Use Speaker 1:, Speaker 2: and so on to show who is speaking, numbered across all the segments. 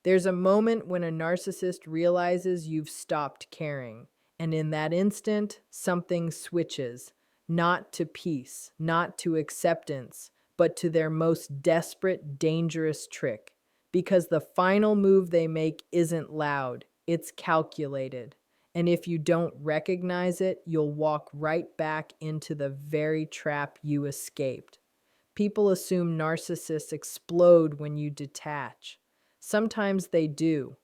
Speaker 1: There's a moment when a narcissist realizes you've stopped caring, and in that instant, something switches, not to peace, not to acceptance, but to their most desperate, dangerous trick. Because the final move they make isn't loud, it's calculated. And if you don't recognize it, you'll walk right back into the very trap you escaped. People assume narcissists explode when you detach. Sometimes they do,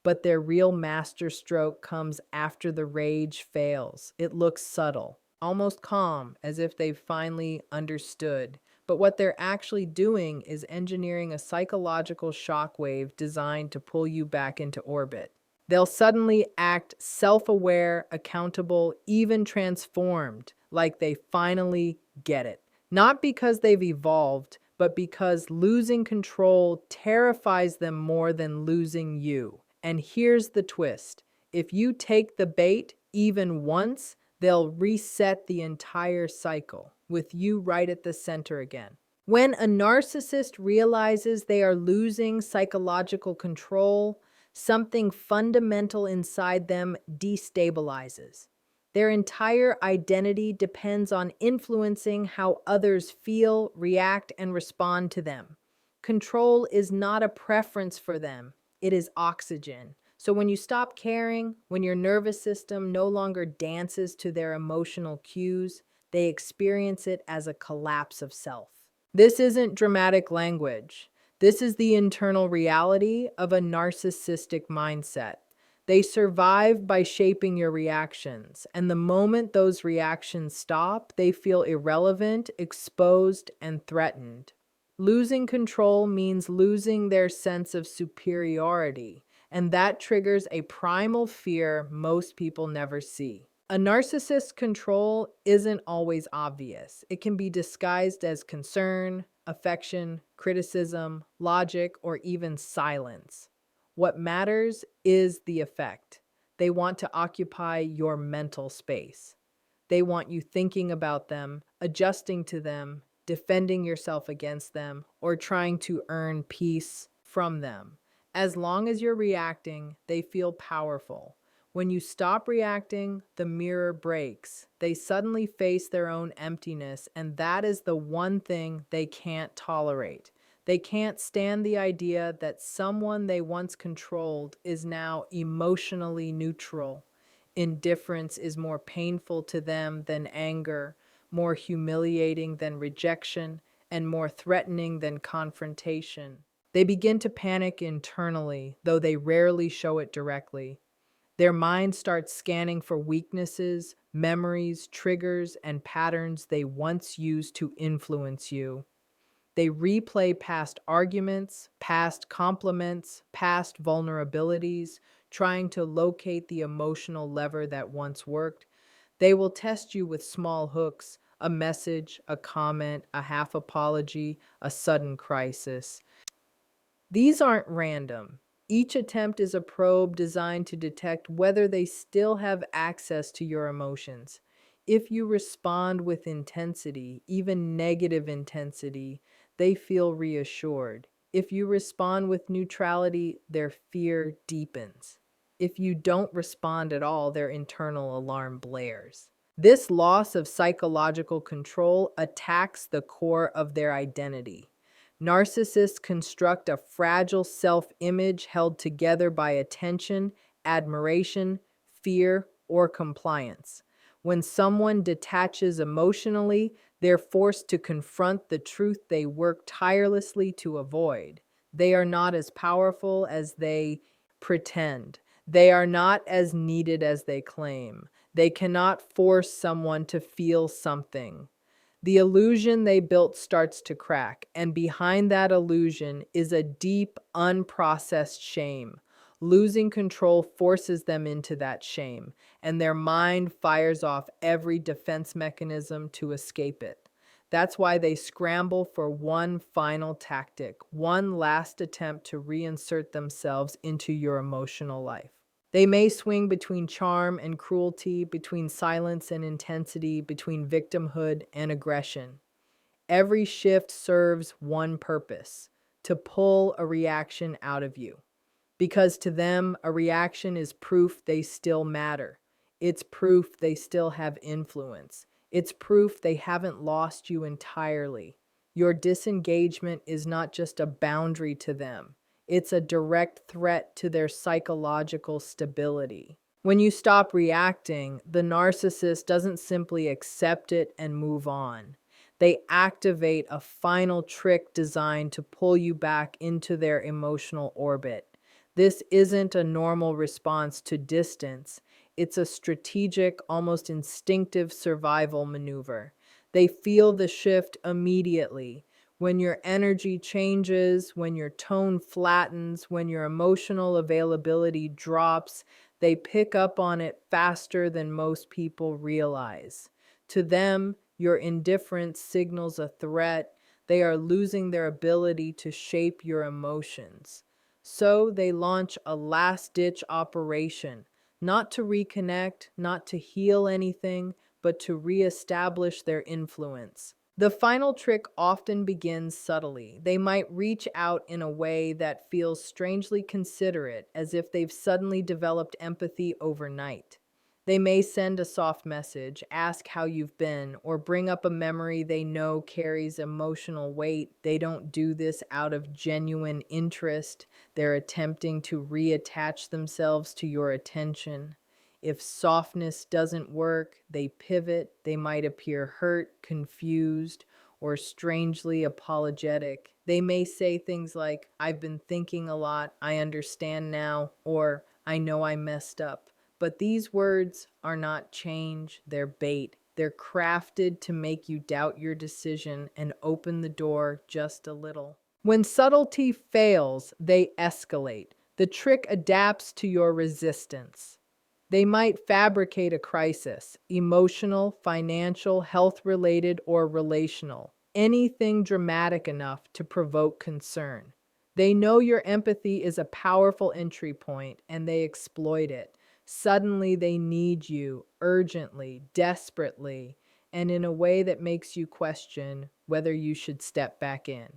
Speaker 1: but their real masterstroke comes after the rage fails. It looks subtle, almost calm, as if they've finally understood. But what they're actually doing is engineering a psychological shockwave designed to pull you back into orbit. They'll suddenly act self aware, accountable, even transformed, like they finally get it. Not because they've evolved, but because losing control terrifies them more than losing you. And here's the twist: if you take the bait even once, they'll reset the entire cycle, with you right at the center again. When a narcissist realizes they are losing psychological control, something fundamental inside them destabilizes. Their entire identity depends on influencing how others feel, react, and respond to them. Control is not a preference for them, it is oxygen. So when you stop caring, when your nervous system no longer dances to their emotional cues, they experience it as a collapse of self. This isn't dramatic language. This is the internal reality of a narcissistic mindset. They survive by shaping your reactions, and the moment those reactions stop, they feel irrelevant, exposed, and threatened. Losing control means losing their sense of superiority, and that triggers a primal fear most people never see. A narcissist's control isn't always obvious. It can be disguised as concern, affection, criticism, logic, or even silence. What matters is the effect. They want to occupy your mental space. They want you thinking about them, adjusting to them, defending yourself against them, or trying to earn peace from them. As long as you're reacting, they feel powerful. When you stop reacting, the mirror breaks. They suddenly face their own emptiness, and that is the one thing they can't tolerate. They can't stand the idea that someone they once controlled is now emotionally neutral. Indifference is more painful to them than anger, more humiliating than rejection, and more threatening than confrontation. They begin to panic internally, though they rarely show it directly. Their mind starts scanning for weaknesses, memories, triggers, and patterns they once used to influence you. They replay past arguments, past compliments, past vulnerabilities, trying to locate the emotional lever that once worked. They will test you with small hooks, a message, a comment, a half apology, a sudden crisis. These aren't random. Each attempt is a probe designed to detect whether they still have access to your emotions. If you respond with intensity, even negative intensity, they feel reassured. If you respond with neutrality, their fear deepens. If you don't respond at all, their internal alarm blares. This loss of psychological control attacks the core of their identity. Narcissists construct a fragile self-image held together by attention, admiration, fear, or compliance. When someone detaches emotionally, they're forced to confront the truth they work tirelessly to avoid. They are not as powerful as they pretend. They are not as needed as they claim. They cannot force someone to feel something. The illusion they built starts to crack, and behind that illusion is a deep, unprocessed shame. Losing control forces them into that shame, and their mind fires off every defense mechanism to escape it. That's why they scramble for one final tactic, one last attempt to reinsert themselves into your emotional life. They may swing between charm and cruelty, between silence and intensity, between victimhood and aggression. Every shift serves one purpose: to pull a reaction out of you. because to them, a reaction is proof they still matter. It's proof they still have influence. It's proof they haven't lost you entirely. Your disengagement is not just a boundary to them, it's a direct threat to their psychological stability. When you stop reacting, the narcissist doesn't simply accept it and move on. They activate a final trick designed to pull you back into their emotional orbit. This isn't a normal response to distance, it's a strategic, almost instinctive survival maneuver. They feel the shift immediately. When your energy changes, when your tone flattens, when your emotional availability drops, they pick up on it faster than most people realize. To them, your indifference signals a threat. They are losing their ability to shape your emotions. So they launch a last-ditch operation, not to reconnect, not to heal anything, but to reestablish their influence. The final trick often begins subtly. They might reach out in a way that feels strangely considerate, as if they've suddenly developed empathy overnight. They may send a soft message, ask how you've been, or bring up a memory they know carries emotional weight. They don't do this out of genuine interest. They're attempting to reattach themselves to your attention. If softness doesn't work, they pivot. They might appear hurt, confused, or strangely apologetic. They may say things like, "I've been thinking a lot, I understand now," or "I know I messed up." But these words are not change, they're bait. They're crafted to make you doubt your decision and open the door just a little. When subtlety fails, they escalate. The trick adapts to your resistance. They might fabricate a crisis, emotional, financial, health-related, or relational. Anything dramatic enough to provoke concern. They know your empathy is a powerful entry point and they exploit it. Suddenly they need you, urgently, desperately, and in a way that makes you question whether you should step back in.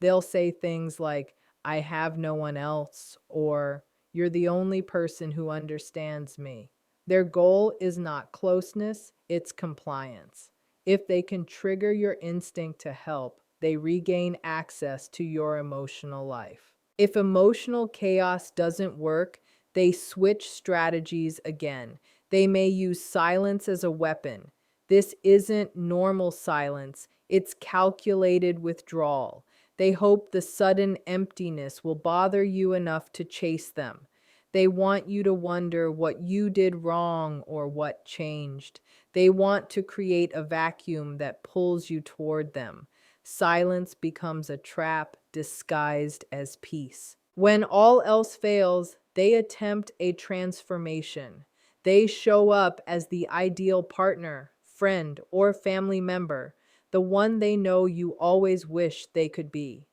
Speaker 1: They'll say things like, "I have no one else," or "You're the only person who understands me." Their goal is not closeness, it's compliance. If they can trigger your instinct to help, they regain access to your emotional life. If emotional chaos doesn't work, they switch strategies again. They may use silence as a weapon. This isn't normal silence, it's calculated withdrawal. They hope the sudden emptiness will bother you enough to chase them. They want you to wonder what you did wrong or what changed. They want to create a vacuum that pulls you toward them. Silence becomes a trap disguised as peace. When all else fails, they attempt a transformation. They show up as the ideal partner, friend, or family member, the one they know you always wish they could be.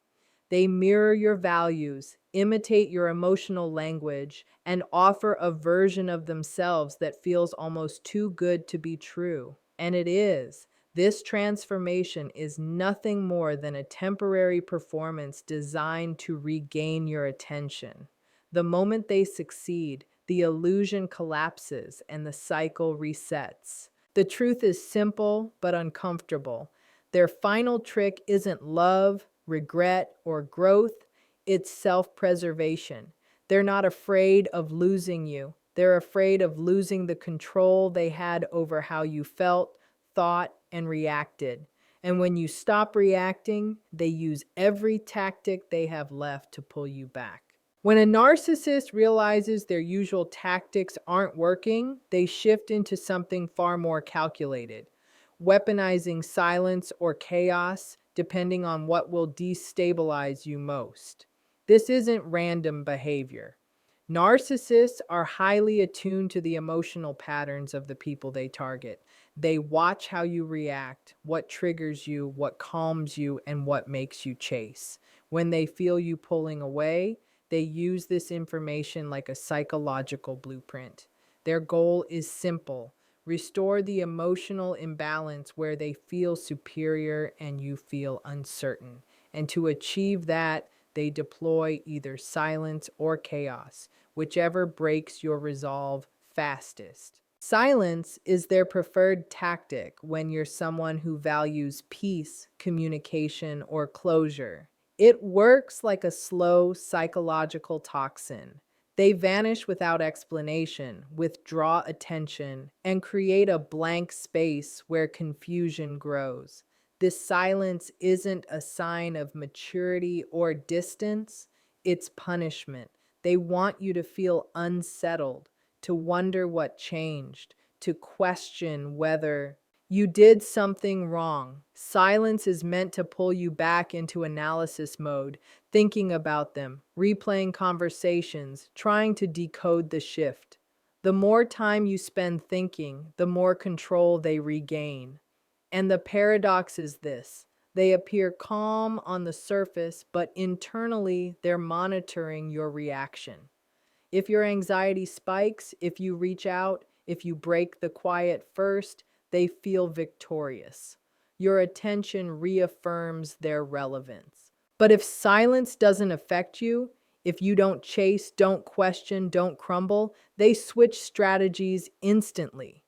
Speaker 1: They mirror your values, imitate your emotional language, and offer a version of themselves that feels almost too good to be true. And it is. This transformation is nothing more than a temporary performance designed to regain your attention. The moment they succeed, the illusion collapses and the cycle resets. The truth is simple but uncomfortable. Their final trick isn't love, regret, or growth, it's self-preservation. They're not afraid of losing you. They're afraid of losing the control they had over how you felt, thought, and reacted. And when you stop reacting, they use every tactic they have left to pull you back. When a narcissist realizes their usual tactics aren't working, they shift into something far more calculated, weaponizing silence or chaos depending on what will destabilize you most. This isn't random behavior. Narcissists are highly attuned to the emotional patterns of the people they target. They watch how you react, what triggers you, what calms you, and what makes you chase. When they feel you pulling away, they use this information like a psychological blueprint. Their goal is simple: restore the emotional imbalance where they feel superior and you feel uncertain. And to achieve that, They deploy either silence or chaos, whichever breaks your resolve fastest. Silence is their preferred tactic when you're someone who values peace, communication, or closure. It works like a slow psychological toxin. They vanish without explanation, withdraw attention, and create a blank space where confusion grows. This silence isn't a sign of maturity or distance, it's punishment. They want you to feel unsettled, to wonder what changed, to question whether you did something wrong. Silence is meant to pull you back into analysis mode, thinking about them, replaying conversations, trying to decode the shift. The more time you spend thinking, the more control they regain. And the paradox is this: they appear calm on the surface, but internally they're monitoring your reaction. If your anxiety spikes, if you reach out, if you break the quiet first, they feel victorious. Your attention reaffirms their relevance. But if silence doesn't affect you, if you don't chase, don't question, don't crumble, they switch strategies instantly.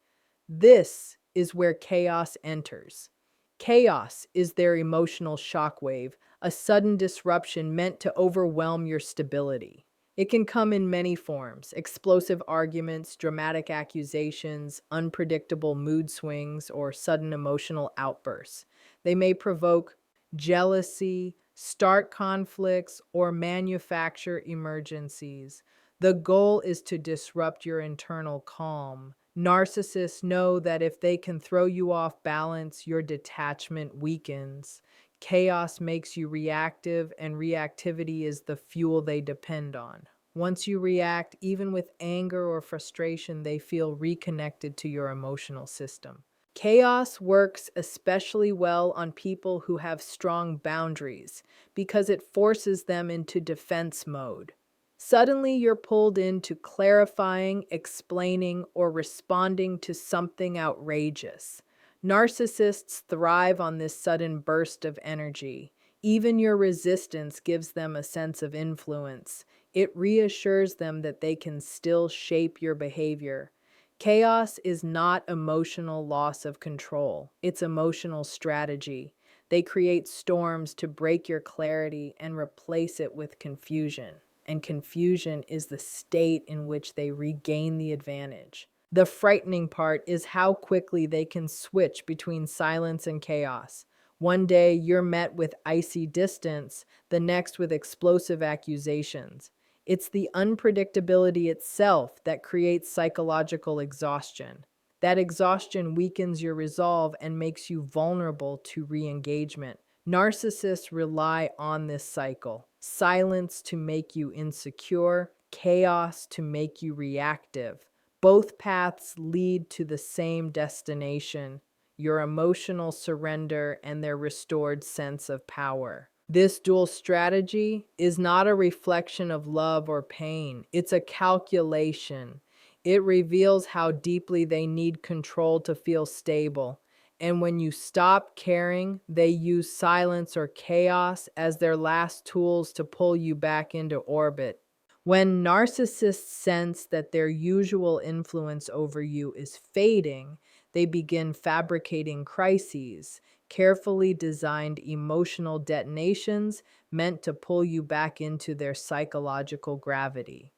Speaker 1: This is where chaos enters. Chaos is their emotional shockwave, a sudden disruption meant to overwhelm your stability. It can come in many forms: explosive arguments, dramatic accusations, unpredictable mood swings, or sudden emotional outbursts. They may provoke jealousy, start conflicts, or manufacture emergencies. The goal is to disrupt your internal calm. Narcissists know that if they can throw you off balance, your detachment weakens. Chaos makes you reactive, and reactivity is the fuel they depend on. Once you react, even with anger or frustration, they feel reconnected to your emotional system. Chaos works especially well on people who have strong boundaries because it forces them into defense mode. Suddenly, you're pulled into clarifying, explaining, or responding to something outrageous. Narcissists thrive on this sudden burst of energy. Even your resistance gives them a sense of influence. It reassures them that they can still shape your behavior. Chaos is not emotional loss of control, it's emotional strategy. They create storms to break your clarity and replace it with confusion. And confusion is the state in which they regain the advantage. The frightening part is how quickly they can switch between silence and chaos. One day you're met with icy distance, the next with explosive accusations. It's the unpredictability itself that creates psychological exhaustion. That exhaustion weakens your resolve and makes you vulnerable to re engagement. Narcissists rely on this cycle: silence to make you insecure, chaos to make you reactive. Both paths lead to the same destination: your emotional surrender and their restored sense of power. This dual strategy is not a reflection of love or pain, it's a calculation. It reveals how deeply they need control to feel stable. And when you stop caring, they use silence or chaos as their last tools to pull you back into orbit. When narcissists sense that their usual influence over you is fading, they begin fabricating crises, carefully designed emotional detonations meant to pull you back into their psychological gravity.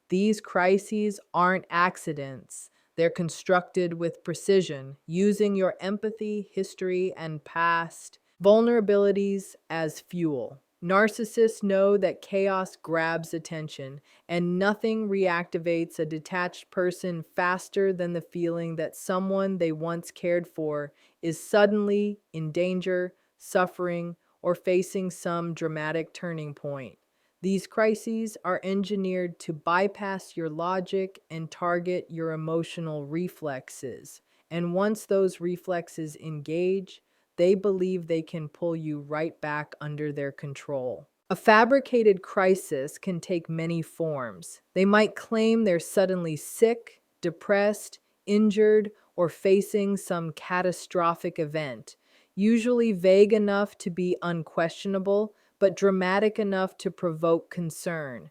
Speaker 1: These crises aren't accidents. They're constructed with precision, using your empathy, history, and past vulnerabilities as fuel. Narcissists know that chaos grabs attention, and nothing reactivates a detached person faster than the feeling that someone they once cared for is suddenly in danger, suffering, or facing some dramatic turning point. These crises are engineered to bypass your logic and target your emotional reflexes. And once those reflexes engage, they believe they can pull you right back under their control. A fabricated crisis can take many forms. They might claim they're suddenly sick, depressed, injured, or facing some catastrophic event, usually vague enough to be unquestionable, but dramatic enough to provoke concern.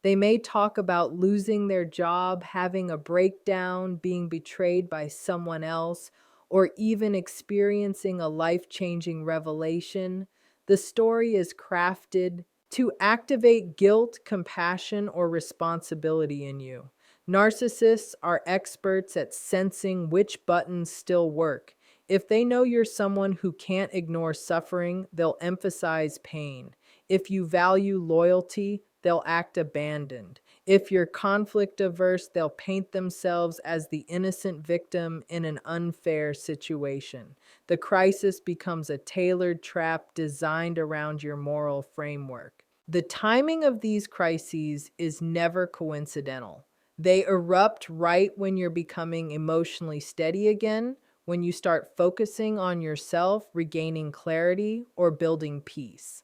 Speaker 1: They may talk about losing their job, having a breakdown, being betrayed by someone else, or even experiencing a life changing revelation. The story is crafted to activate guilt, compassion, or responsibility in you. Narcissists are experts at sensing which buttons still work. If they know you're someone who can't ignore suffering, they'll emphasize pain. If you value loyalty, they'll act abandoned. If you're conflict averse, they'll paint themselves as the innocent victim in an unfair situation. The crisis becomes a tailored trap designed around your moral framework. The timing of these crises is never coincidental. They erupt right when you're becoming emotionally steady again, when you start focusing on yourself, regaining clarity, or building peace.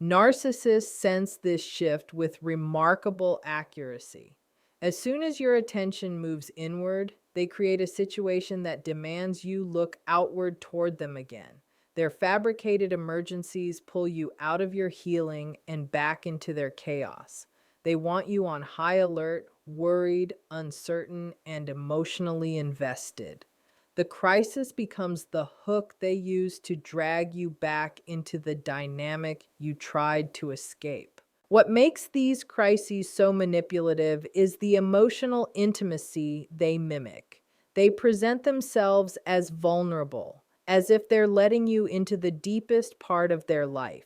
Speaker 1: Narcissists sense this shift with remarkable accuracy. As soon as your attention moves inward, they create a situation that demands you look outward toward them again. Their fabricated emergencies pull you out of your healing and back into their chaos. They want you on high alert, worried, uncertain, and emotionally invested. The crisis becomes the hook they use to drag you back into the dynamic you tried to escape. What makes these crises so manipulative is the emotional intimacy they mimic. They present themselves as vulnerable, as if they're letting you into the deepest part of their life.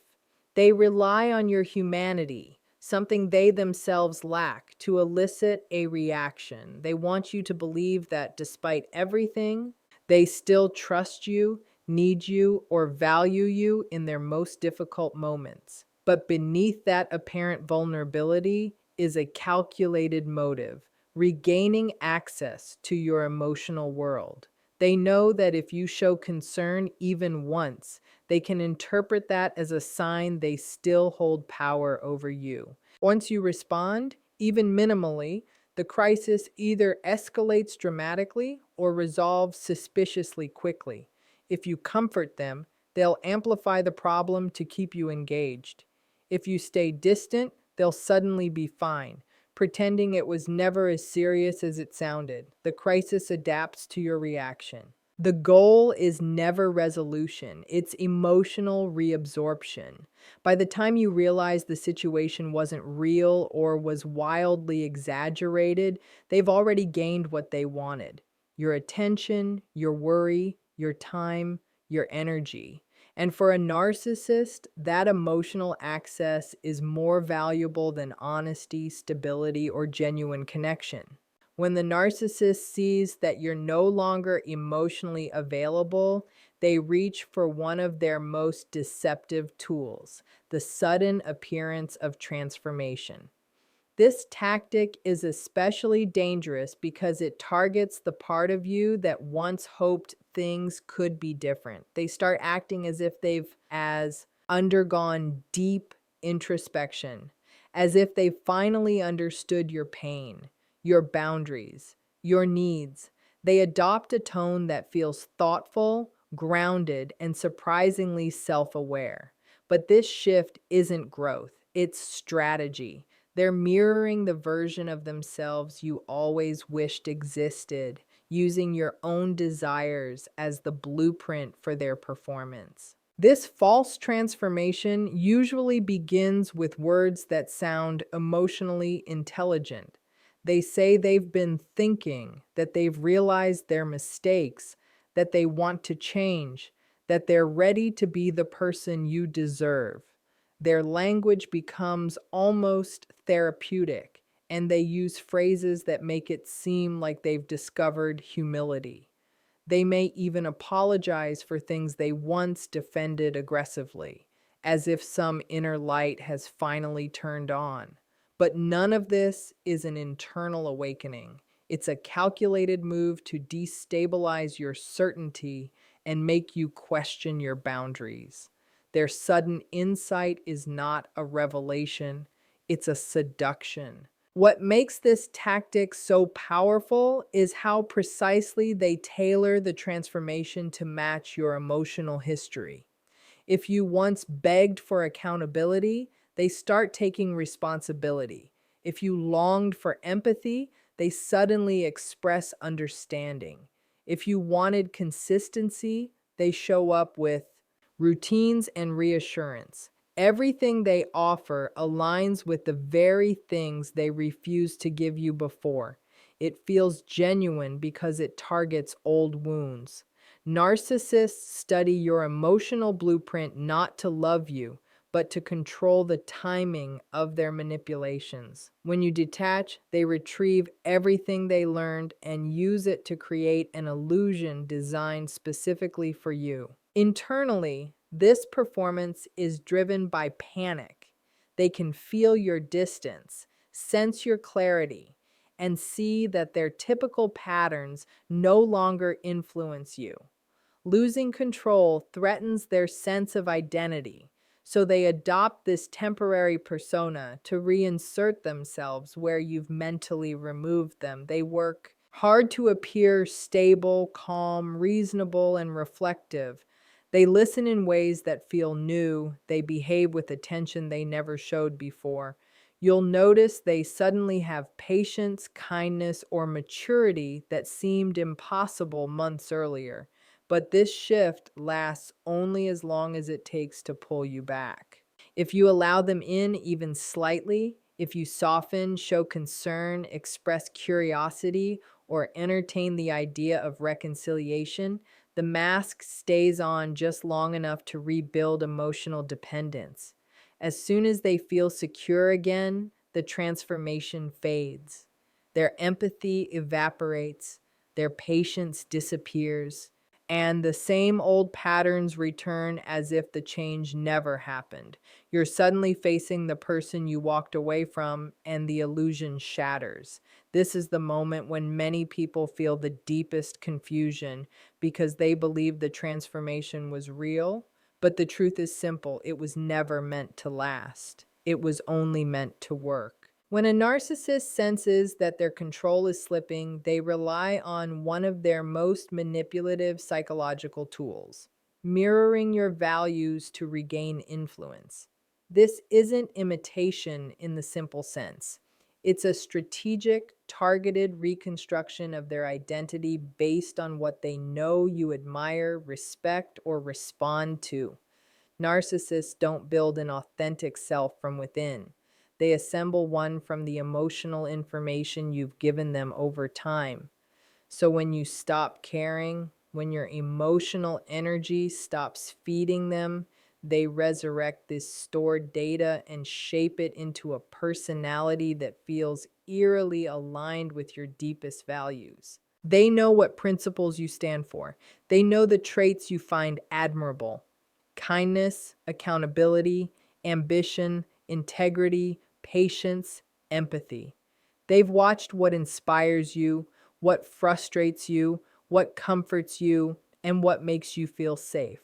Speaker 1: They rely on your humanity, something they themselves lack, to elicit a reaction. They want you to believe that despite everything, they still trust you, need you, or value you in their most difficult moments. But beneath that apparent vulnerability is a calculated motive, regaining access to your emotional world. They know that if you show concern even once, they can interpret that as a sign they still hold power over you. Once you respond, even minimally, the crisis either escalates dramatically or resolves suspiciously quickly. If you comfort them, they'll amplify the problem to keep you engaged. If you stay distant, they'll suddenly be fine, pretending it was never as serious as it sounded. The crisis adapts to your reaction. The goal is never resolution, it's emotional reabsorption. By the time you realize the situation wasn't real or was wildly exaggerated, they've already gained what they wanted: your attention, your worry, your time, your energy. And for a narcissist, that emotional access is more valuable than honesty, stability, or genuine connection. When the narcissist sees that you're no longer emotionally available, they reach for one of their most deceptive tools: the sudden appearance of transformation. This tactic is especially dangerous because it targets the part of you that once hoped things could be different. They start acting as if they've as undergone deep introspection, as if they finally understood your pain, your boundaries, your needs. They adopt a tone that feels thoughtful, grounded, and surprisingly self-aware. But this shift isn't growth, it's strategy. They're mirroring the version of themselves you always wished existed, using your own desires as the blueprint for their performance. This false transformation usually begins with words that sound emotionally intelligent. They say they've been thinking, that they've realized their mistakes, that they want to change, that they're ready to be the person you deserve. Their language becomes almost therapeutic, and they use phrases that make it seem like they've discovered humility. They may even apologize for things they once defended aggressively, as if some inner light has finally turned on. But none of this is an internal awakening. It's a calculated move to destabilize your certainty and make you question your boundaries. Their sudden insight is not a revelation, it's a seduction. What makes this tactic so powerful is how precisely they tailor the transformation to match your emotional history. If you once begged for accountability, they start taking responsibility. If you longed for empathy, they suddenly express understanding. If you wanted consistency, they show up with routines and reassurance. Everything they offer aligns with the very things they refused to give you before. It feels genuine because it targets old wounds. Narcissists study your emotional blueprint not to love you, but to control the timing of their manipulations. When you detach, they retrieve everything they learned and use it to create an illusion designed specifically for you. Internally, this performance is driven by panic. They can feel your distance, sense your clarity, and see that their typical patterns no longer influence you. Losing control threatens their sense of identity, so they adopt this temporary persona to reinsert themselves where you've mentally removed them. They work hard to appear stable, calm, reasonable, and reflective. They listen in ways that feel new. They behave with attention they never showed before. You'll notice they suddenly have patience, kindness, or maturity that seemed impossible months earlier. But this shift lasts only as long as it takes to pull you back. If you allow them in even slightly, if you soften, show concern, express curiosity, or entertain the idea of reconciliation, the mask stays on just long enough to rebuild emotional dependence. As soon as they feel secure again, the transformation fades. Their empathy evaporates, their patience disappears, and the same old patterns return as if the change never happened. You're suddenly facing the person you walked away from, and the illusion shatters. This is the moment when many people feel the deepest confusion because they believe the transformation was real, but the truth is simple: it was never meant to last. It was only meant to work. When a narcissist senses that their control is slipping, they rely on one of their most manipulative psychological tools: mirroring your values to regain influence. This isn't imitation in the simple sense. It's a strategic, targeted reconstruction of their identity based on what they know you admire, respect, or respond to. Narcissists don't build an authentic self from within. They assemble one from the emotional information you've given them over time. So when you stop caring, when your emotional energy stops feeding them, they resurrect this stored data and shape it into a personality that feels eerily aligned with your deepest values. They know what principles you stand for. They know the traits you find admirable: kindness, accountability, ambition, integrity, patience, empathy. They've watched what inspires you, what frustrates you, what comforts you, and what makes you feel safe.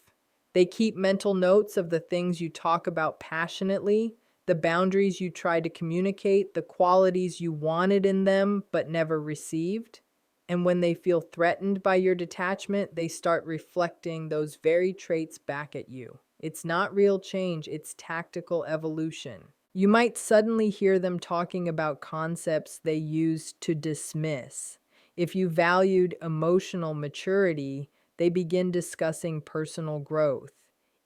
Speaker 1: They keep mental notes of the things you talk about passionately, the boundaries you try to communicate, the qualities you wanted in them but never received. And when they feel threatened by your detachment, they start reflecting those very traits back at you. It's not real change, it's tactical evolution. You might suddenly hear them talking about concepts they used to dismiss. If you valued emotional maturity, they begin discussing personal growth.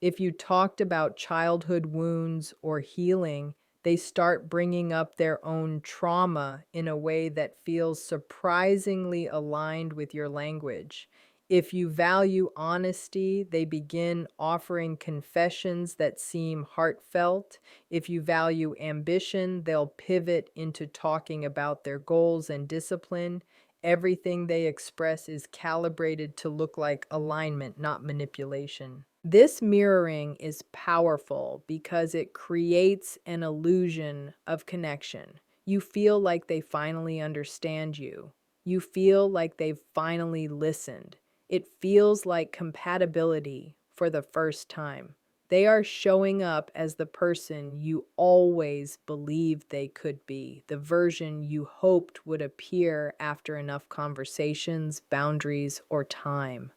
Speaker 1: If you talked about childhood wounds or healing, they start bringing up their own trauma in a way that feels surprisingly aligned with your language. If you value honesty, they begin offering confessions that seem heartfelt. If you value ambition, they'll pivot into talking about their goals and discipline. Everything they express is calibrated to look like alignment, not manipulation. This mirroring is powerful because it creates an illusion of connection. You feel like they finally understand you. You feel like they've finally listened. It feels like compatibility for the first time. They are showing up as the person you always believed they could be, the version you hoped would appear after enough conversations, boundaries, or time.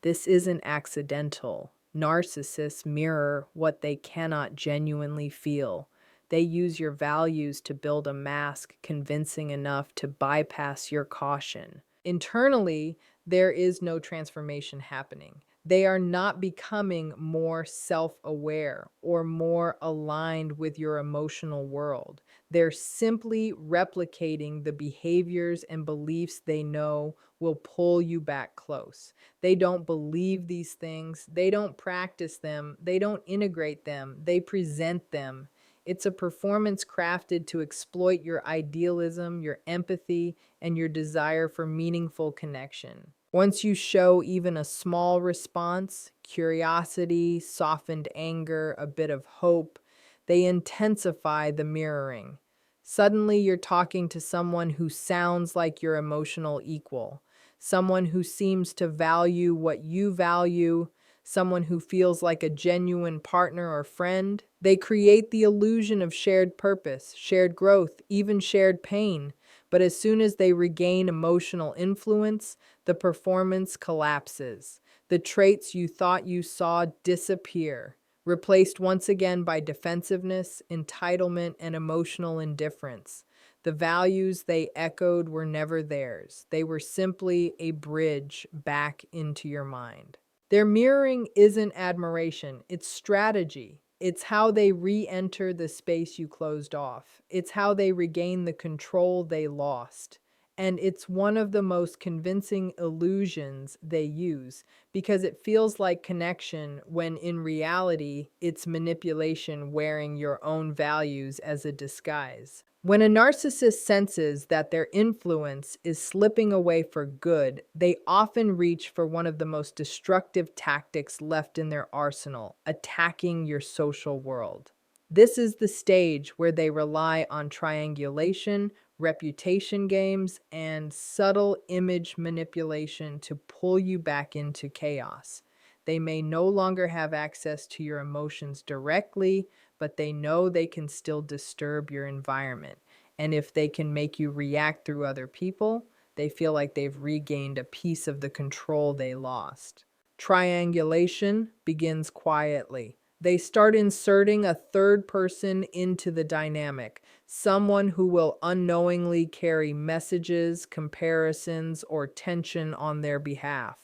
Speaker 1: This isn't accidental. Narcissists mirror what they cannot genuinely feel. They use your values to build a mask convincing enough to bypass your caution. Internally, there is no transformation happening. They are not becoming more self aware or more aligned with your emotional world. They're simply replicating the behaviors and beliefs they know will pull you back close. They don't believe these things, they don't practice them, they don't integrate them, they present them. It's a performance crafted to exploit your idealism, your empathy, and your desire for meaningful connection. Once you show even a small response, curiosity, softened anger, a bit of hope, they intensify the mirroring. Suddenly, you're talking to someone who sounds like your emotional equal, someone who seems to value what you value, someone who feels like a genuine partner or friend. They create the illusion of shared purpose, shared growth, even shared pain. But as soon as they regain emotional influence, the performance collapses. The traits you thought you saw disappear, replaced once again by defensiveness, entitlement, and emotional indifference. The values they echoed were never theirs. They were simply a bridge back into your mind. Their mirroring isn't admiration, it's strategy. It's how they re enter the space you closed off. It's how they regain the control they lost. And it's one of the most convincing illusions they use because it feels like connection when in reality it's manipulation wearing your own values as a disguise. When a narcissist senses that their influence is slipping away for good, they often reach for one of the most destructive tactics left in their arsenal, attacking your social world. This is the stage where they rely on triangulation, reputation games, and subtle image manipulation to pull you back into chaos. They may no longer have access to your emotions directly, but they know they can still disturb your environment. And if they can make you react through other people, they feel like they've regained a piece of the control they lost. Triangulation begins quietly. They start inserting a third person into the dynamic, someone who will unknowingly carry messages, comparisons, or tension on their behalf.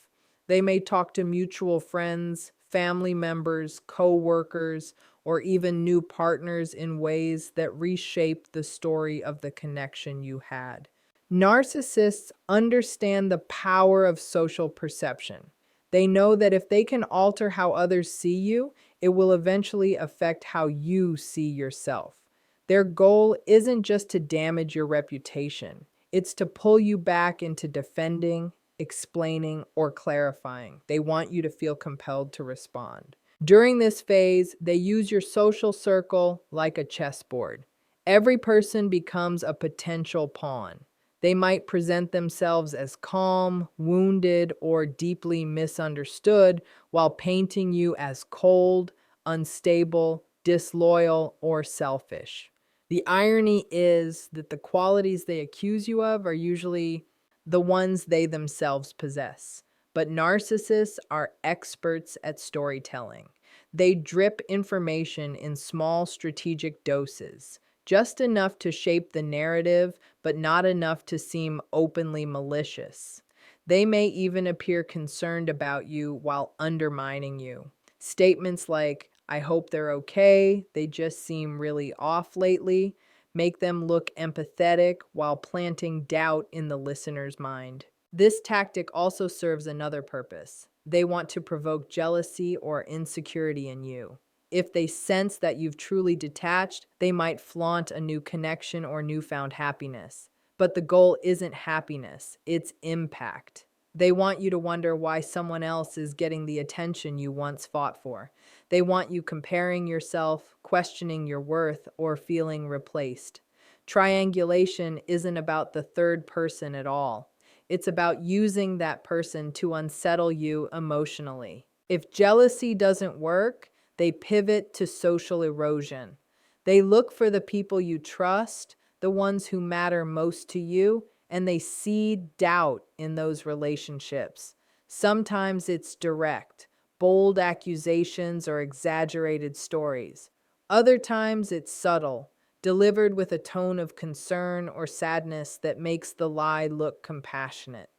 Speaker 1: They may talk to mutual friends, family members, co-workers, or even new partners in ways that reshape the story of the connection you had. Narcissists understand the power of social perception. They know that if they can alter how others see you, it will eventually affect how you see yourself. Their goal isn't just to damage your reputation, it's to pull you back into defending, explaining, or clarifying. They want you to feel compelled to respond. During this phase, they use your social circle like a chessboard. Every person becomes a potential pawn. They might present themselves as calm, wounded, or deeply misunderstood while painting you as cold, unstable, disloyal, or selfish. The irony is that the qualities they accuse you of are usually the ones they themselves possess. But narcissists are experts at storytelling. They drip information in small strategic doses, just enough to shape the narrative, but not enough to seem openly malicious. They may even appear concerned about you while undermining you. Statements like, I hope they're okay, they just seem really off lately, make them look empathetic while planting doubt in the listener's mind. This tactic also serves another purpose. They want to provoke jealousy or insecurity in you. If they sense that you've truly detached, they might flaunt a new connection or newfound happiness. But the goal isn't happiness, it's impact. They want you to wonder why someone else is getting the attention you once fought for. They want you comparing yourself, questioning your worth, or feeling replaced. Triangulation isn't about the third person at all. It's about using that person to unsettle you emotionally. If jealousy doesn't work, they pivot to social erosion. They look for the people you trust, the ones who matter most to you, and they seed doubt in those relationships. Sometimes it's direct. bold accusations or exaggerated stories. Other times it's subtle, delivered with a tone of concern or sadness that makes the lie look compassionate.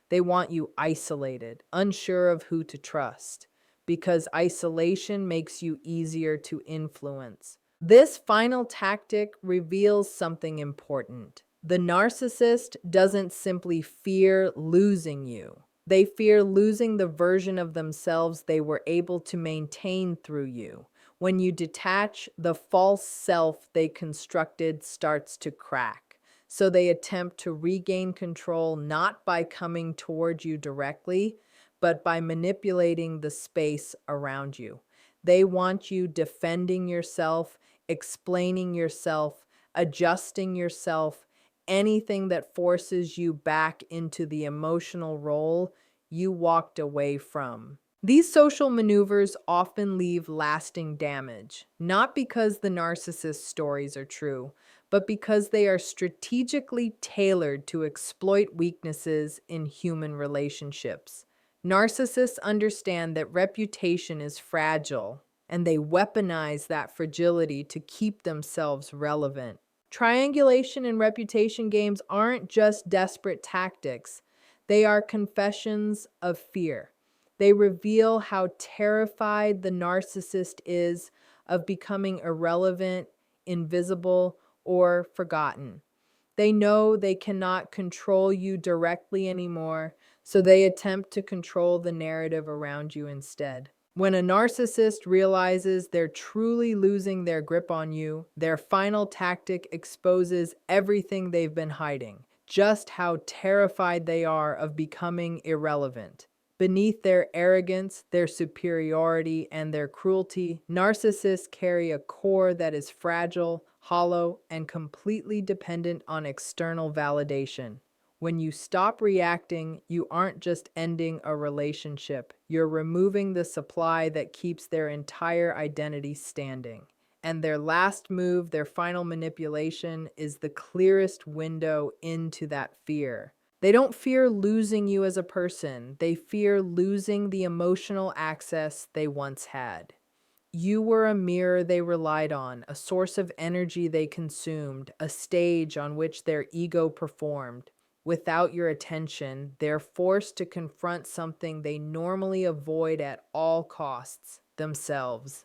Speaker 1: They want you isolated, unsure of who to trust, because isolation makes you easier to influence. This final tactic reveals something important. The narcissist doesn't simply fear losing you. They fear losing the version of themselves they were able to maintain through you. When you detach, the false self they constructed starts to crack. So they attempt to regain control not by coming toward you directly, but by manipulating the space around you. They want you defending yourself, explaining yourself, adjusting yourself, anything that forces you back into the emotional role you walked away from. These social maneuvers often leave lasting damage, not because the narcissist stories are true, but because they are strategically tailored to exploit weaknesses in human relationships. Narcissists understand that reputation is fragile, and they weaponize that fragility to keep themselves relevant. Triangulation and reputation games aren't just desperate tactics, they are confessions of fear. They reveal how terrified the narcissist is of becoming irrelevant, invisible, or forgotten. They know they cannot control you directly anymore, so they attempt to control the narrative around you instead. When a narcissist realizes they're truly losing their grip on you, their final tactic exposes everything they've been hiding, just how terrified they are of becoming irrelevant. Beneath their arrogance, their superiority, and their cruelty, narcissists carry a core that is fragile, hollow, and completely dependent on external validation. When you stop reacting, you aren't just ending a relationship, you're removing the supply that keeps their entire identity standing. And their last move, their final manipulation, is the clearest window into that fear. They don't fear losing you as a person, they fear losing the emotional access they once had. You were a mirror they relied on, a source of energy they consumed, a stage on which their ego performed. Without your attention, they're forced to confront something they normally avoid at all costs: themselves.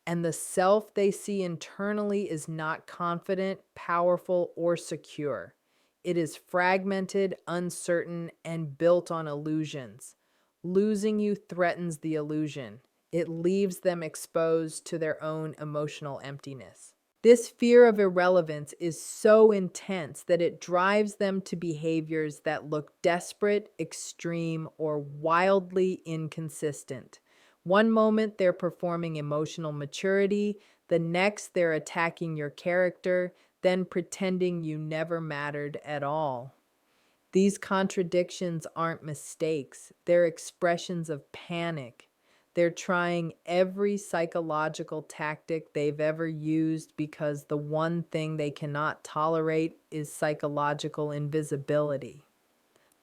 Speaker 1: And the self they see internally is not confident, powerful, or secure. It is fragmented, uncertain, and built on illusions. Losing you threatens the illusion. It leaves them exposed to their own emotional emptiness. This fear of irrelevance is so intense that it drives them to behaviors that look desperate, extreme, or wildly inconsistent. One moment they're performing emotional maturity, the next they're attacking your character, then pretending you never mattered at all. These contradictions aren't mistakes, they're expressions of panic. They're trying every psychological tactic they've ever used because the one thing they cannot tolerate is psychological invisibility.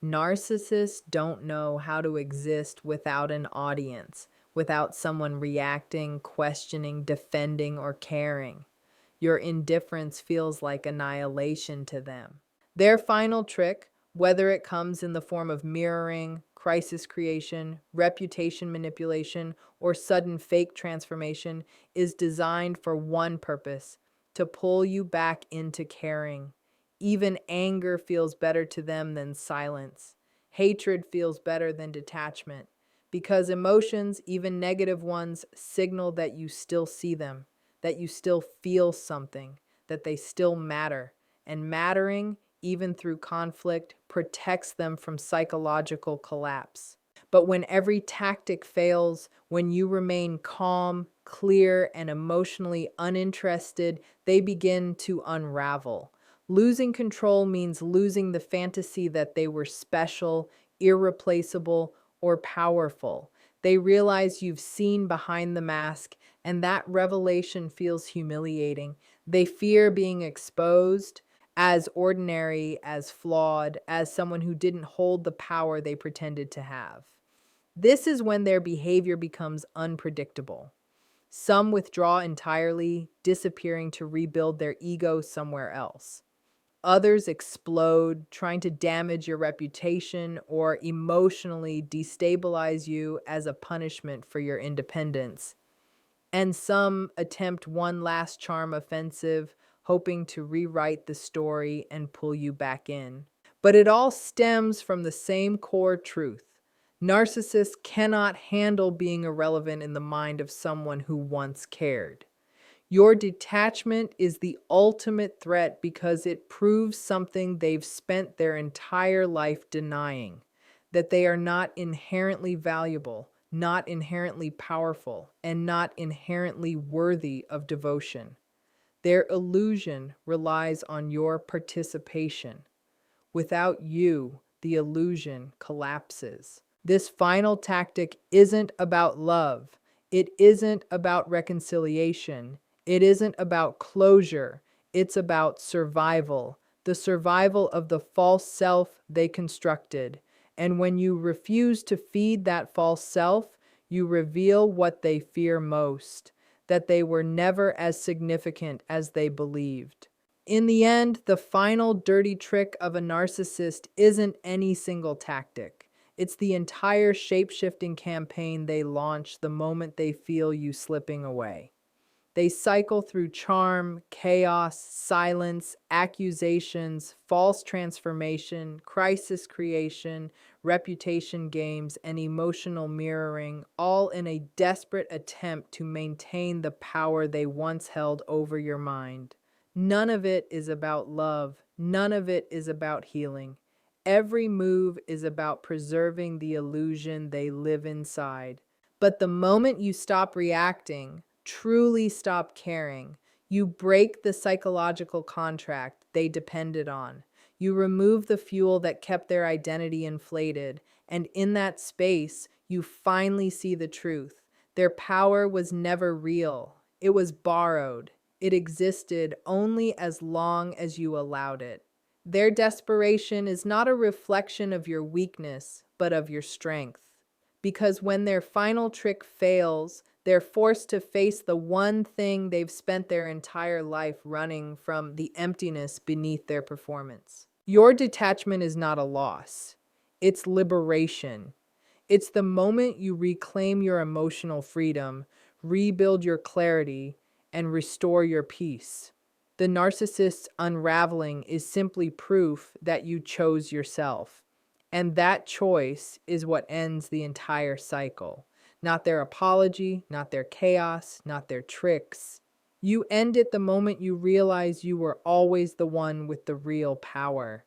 Speaker 1: Narcissists don't know how to exist without an audience, without someone reacting, questioning, defending, or caring. Your indifference feels like annihilation to them. Their final trick, whether it comes in the form of mirroring, crisis creation, reputation manipulation, or sudden fake transformation, is designed for one purpose: to pull you back into caring. Even anger feels better to them than silence. Hatred feels better than detachment, because emotions, even negative ones, signal that you still see them, that you still feel something, that they still matter. And mattering, even through conflict, protects them from psychological collapse. But when every tactic fails, when you remain calm, clear, and emotionally uninterested, they begin to unravel. Losing control means losing the fantasy that they were special, irreplaceable, or powerful. They realize you've seen behind the mask, and that revelation feels humiliating. They fear being exposed as ordinary, as flawed, as someone who didn't hold the power they pretended to have. This is when their behavior becomes unpredictable. Some withdraw entirely, disappearing to rebuild their ego somewhere else. Others explode, trying to damage your reputation or emotionally destabilize you as a punishment for your independence. And some attempt one last charm offensive, hoping to rewrite the story and pull you back in. But it all stems from the same core truth. Narcissists cannot handle being irrelevant in the mind of someone who once cared. Your detachment is the ultimate threat because it proves something they've spent their entire life denying, that they are not inherently valuable, not inherently powerful, and not inherently worthy of devotion. Their illusion relies on your participation. Without you, the illusion collapses. This final tactic isn't about love. It isn't about reconciliation. It isn't about closure. It's about survival, the survival of the false self they constructed. And when you refuse to feed that false self, you reveal what they fear most, that they were never as significant as they believed. In the end, the final dirty trick of a narcissist isn't any single tactic. It's the entire shape-shifting campaign they launch the moment they feel you slipping away. They cycle through charm, chaos, silence, accusations, false transformation, crisis creation, reputation games, and emotional mirroring, all in a desperate attempt to maintain the power they once held over your mind. None of it is about love. None of it is about healing. Every move is about preserving the illusion they live inside. But the moment you stop reacting, truly stop caring, you break the psychological contract they depended on. You remove the fuel that kept their identity inflated, and in that space, you finally see the truth. Their power was never real. It was borrowed. It existed only as long as you allowed it. Their desperation is not a reflection of your weakness, but of your strength. Because when their final trick fails, they're forced to face the one thing they've spent their entire life running from: the emptiness beneath their performance. Your detachment is not a loss, it's liberation. It's the moment you reclaim your emotional freedom, rebuild your clarity, and restore your peace. The narcissist's unraveling is simply proof that you chose yourself. And that choice is what ends the entire cycle. Not their apology, not their chaos, not their tricks. You end it the moment you realize you were always the one with the real power.